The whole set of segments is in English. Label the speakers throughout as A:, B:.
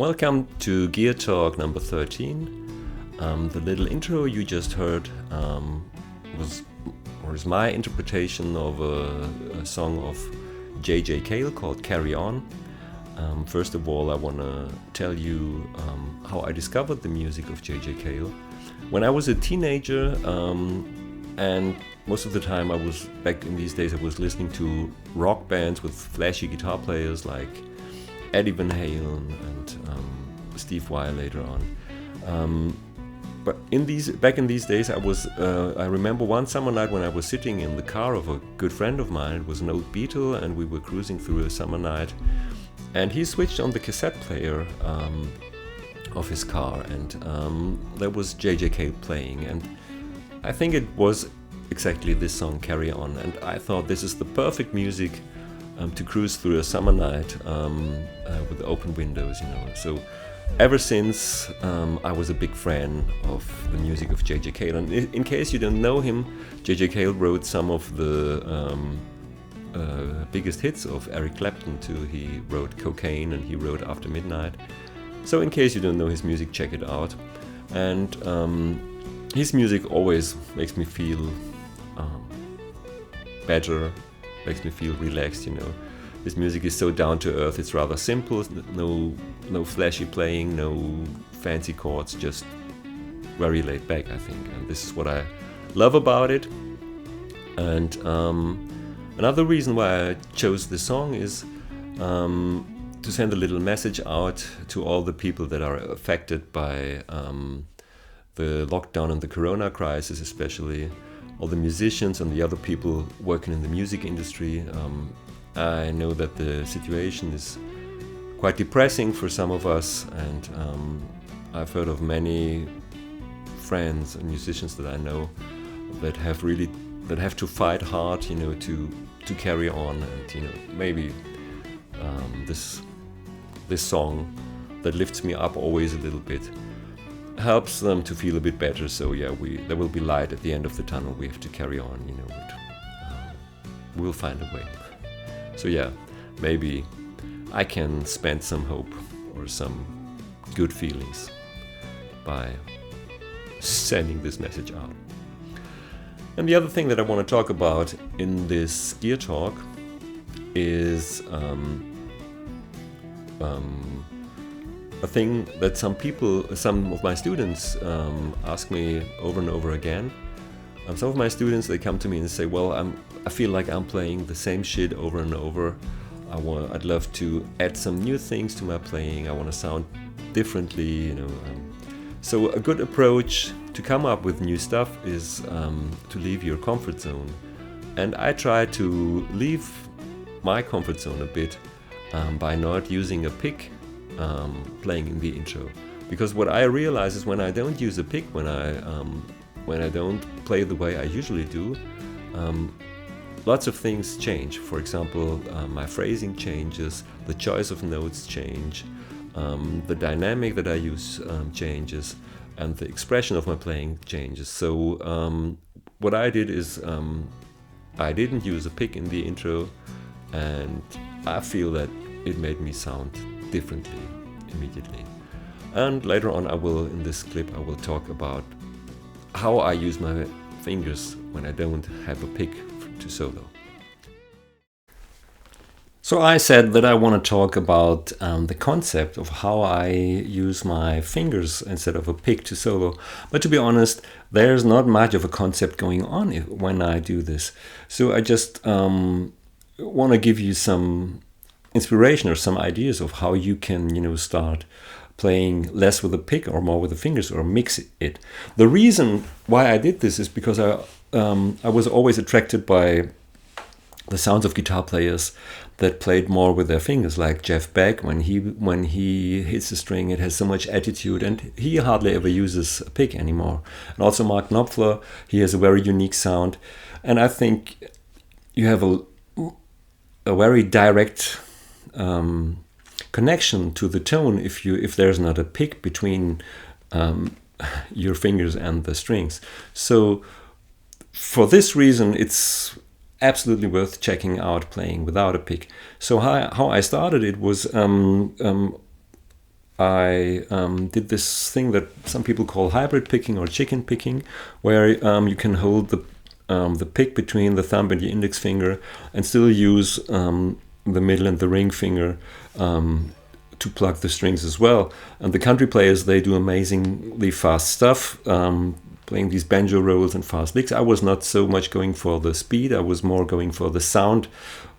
A: Welcome to Gear Talk number 13. The little intro you just heard is my interpretation of a song of JJ Cale called Carry On. First of all, I want to tell you how I discovered the music of JJ Cale. When I was a teenager, and most of the time back in these days, I was listening to rock bands with flashy guitar players like Eddie Van Halen and Steve Vai later on. But back in these days, I remember one summer night when I was sitting in the car of a good friend of mine. It was an old Beatle, and we were cruising through a summer night. And he switched on the cassette player of his car, and there was JJ Cale playing. And I think it was exactly this song, Carry On. And I thought this is the perfect music to cruise through a summer night with open windows, So ever since, I was a big fan of the music of JJ Cale. And in case you don't know him, JJ Cale wrote some of the biggest hits of Eric Clapton too. He wrote Cocaine and he wrote After Midnight. So in case you don't know his music, check it out. And his music always makes me feel better, makes me feel relaxed, His music is so down to earth, it's rather simple, no flashy playing, no fancy chords, just very laid back, I think. And this is what I love about it. And another reason why I chose this song is to send a little message out to all the people that are affected by the lockdown and the corona crisis, especially all the musicians and the other people working in the music industry. I know that the situation is quite depressing for some of us, and I've heard of many friends and musicians that I know that have to fight hard, to carry on, and maybe this song that lifts me up always a little bit helps them to feel a bit better. So yeah, there will be light at the end of the tunnel. We have to carry on, we'll find a way. So yeah, maybe I can spend some hope or some good feelings by sending this message out. And the other thing that I want to talk about in this Gear Talk is a thing that some of my students ask me over and over again. Some of my students, they come to me and say, well, I feel like I'm playing the same shit over and over. I'd love to add some new things to my playing. I want to sound differently, So a good approach to come up with new stuff is to leave your comfort zone. And I try to leave my comfort zone a bit by not using a pick playing in the intro. Because what I realize is when I don't use a pick, when I don't play the way I usually do, lots of things change. For example, my phrasing changes, the choice of notes change, the dynamic that I use changes, and the expression of my playing changes. So what I did is I didn't use a pick in the intro, and I feel that it made me sound differently immediately. And later on, in this clip, I will talk about how I use my fingers when I don't have a pick to solo. So I said that I want to talk about the concept of how I use my fingers instead of a pick to solo. But to be honest, there's not much of a concept going on when I do this. So I just want to give you some inspiration or some ideas of how you can, start playing less with a pick or more with the fingers, or mix it. The reason why I did this is because I was always attracted by the sounds of guitar players that played more with their fingers, like Jeff Beck. When he hits a string, it has so much attitude, and he hardly ever uses a pick anymore. And also Mark Knopfler, he has a very unique sound, and I think you have a very direct connection to the tone if there's not a pick between your fingers and the strings. So for this reason, it's absolutely worth checking out playing without a pick. So how I started it was I did this thing that some people call hybrid picking or chicken picking, where you can hold the pick between the thumb and the index finger and still use the middle and the ring finger to pluck the strings as well. And the country players, they do amazingly fast stuff, playing these banjo rolls and fast licks. I was not so much going for the speed, I was more going for the sound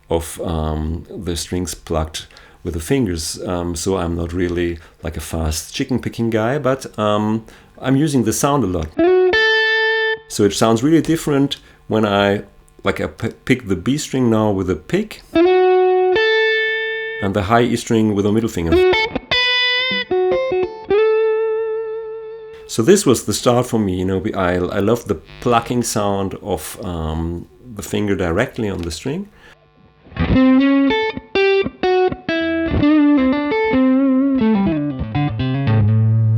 A: of the strings plucked with the fingers. So I'm not really like a fast chicken picking guy, but I'm using the sound a lot. So it sounds really different when I pick the B string now with a pick and the high E string with a middle finger. So this was the start for me, I love the plucking sound of the finger directly on the string.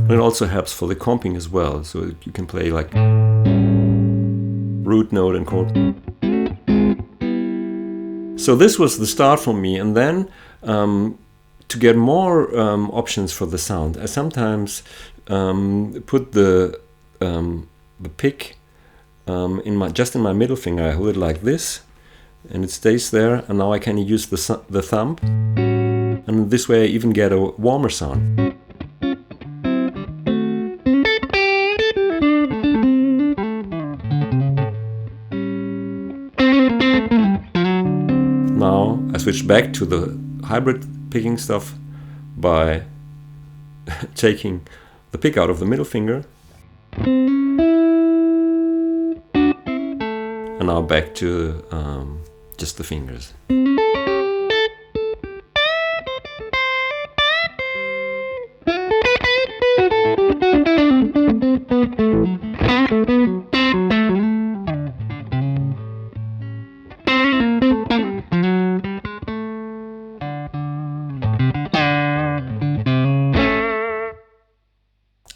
A: And it also helps for the comping as well, so you can play like root note and chord. So this was the start for me, and then to get more options for the sound, I sometimes put the pick in my middle finger. I hold it like this, and it stays there. And now I can use the thumb, and this way I even get a warmer sound. Now I switch back to the hybrid picking stuff by taking the pick out of the middle finger, and now back to just the fingers.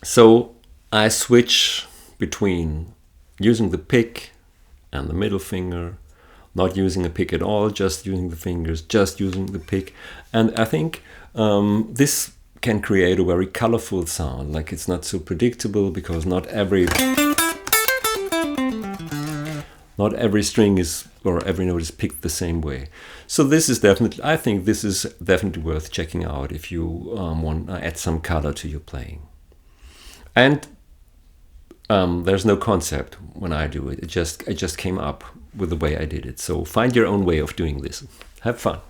A: So I switch between using the pick and the middle finger, not using a pick at all, just using the fingers, just using the pick. And I think this can create a very colorful sound. Like, it's not so predictable because not every string is, or every note is picked the same way. So this is definitely, I think this is definitely worth checking out if you want to add some color to your playing. And there's no concept when I do it. It just came up with the way I did it. So find your own way of doing this. Have fun.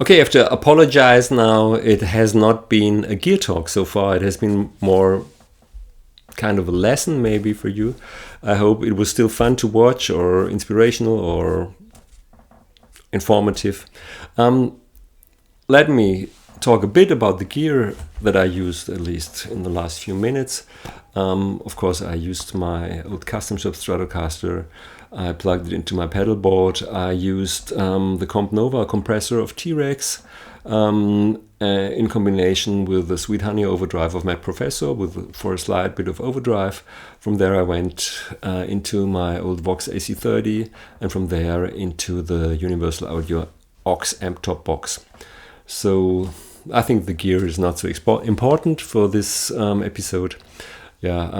A: Okay, I have to apologize now. It has not been a gear talk so far. It has been more kind of a lesson maybe for you. I hope it was still fun to watch, or inspirational, or informative. Let me talk a bit about the gear that I used, at least in the last few minutes. Of course, I used my old custom shop Stratocaster. I plugged it into my pedal board. I used the Comp Nova compressor of T-Rex in combination with the Sweet Honey overdrive of Matt Professor for a slight bit of overdrive. From there I went into my old Vox AC30, and from there into the Universal Audio aux amp top box. So I think the gear is not so important for this episode. Yeah.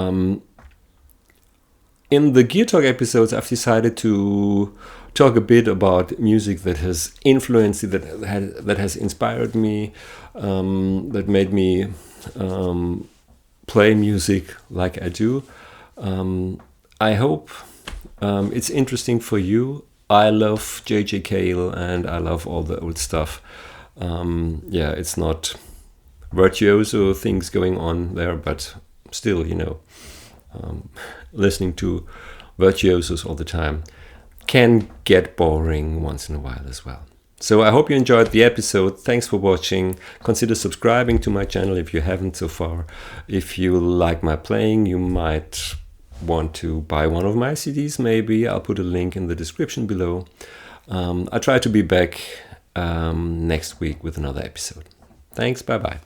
A: In the Gear Talk episodes, I've decided to talk a bit about music that has influenced, that has inspired me, that made me play music like I do. I hope it's interesting for you. I love JJ Cale and I love all the old stuff. Yeah, it's not virtuoso things going on there, but still, listening to virtuosos all the time can get boring once in a while as well. So I hope you enjoyed the episode. Thanks for watching. Consider subscribing to my channel if you haven't so far. If you like my playing, you might want to buy one of my CDs maybe. I'll put a link in the description below. I'll try to be back next week with another episode. Thanks, bye-bye.